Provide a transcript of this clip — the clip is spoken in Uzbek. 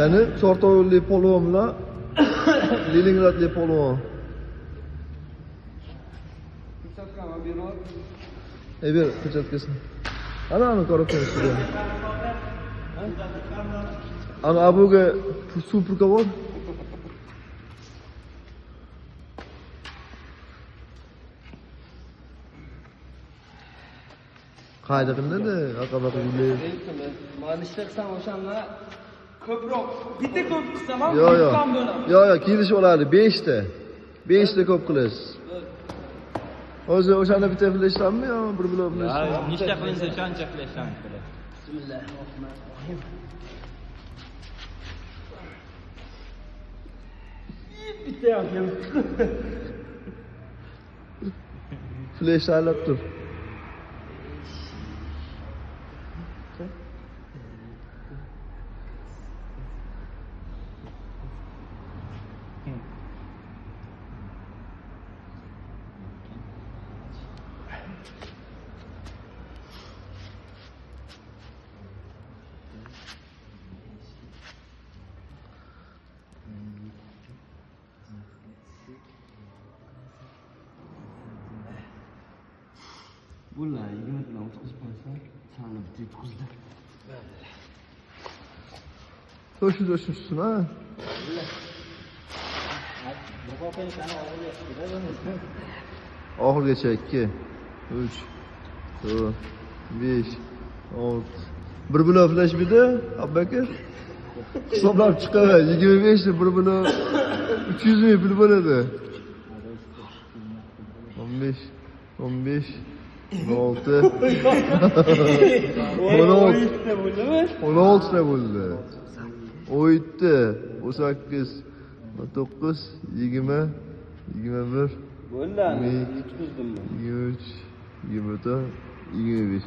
Qani Chortoylik polvon bilan Leningradlik polvon. Ber pechatkasini. Ana ko'rib turibsiz. Ana abuga super bor. Qayda qildi? Aqaba qildi. Men ishta qilsam o'shanda ko'proq bitta ko'p qilsam ham Yo'q. bo'laman. Yo'q, kelishib oladi 5 ta. 5 ta ko'p qilasiz. O'zi o'shanda bitta fleshdanmi yo bir blok flesh? Nechta qilinsa shuncha fleshdan qiladi. Bismillahirrohmanirrohim. Bitta yapayım. Flesh alab tur. Bunlar 20 bilan 30 qo'ysa, sani bitta yutqizlar. To'shib ha. Oxirgacha 2, 3, 4, 5, 6. Bir blok flash bidi, Abbaka. Hisoblab chiqaver. 25 ta bir blok 300 ming pul bo'ladi. 15, 15, 16. 16 ta bo'ldi. 17, 18, 19, 20, 21. Bo'ldi, yutqizdim men. 23, 24, 25.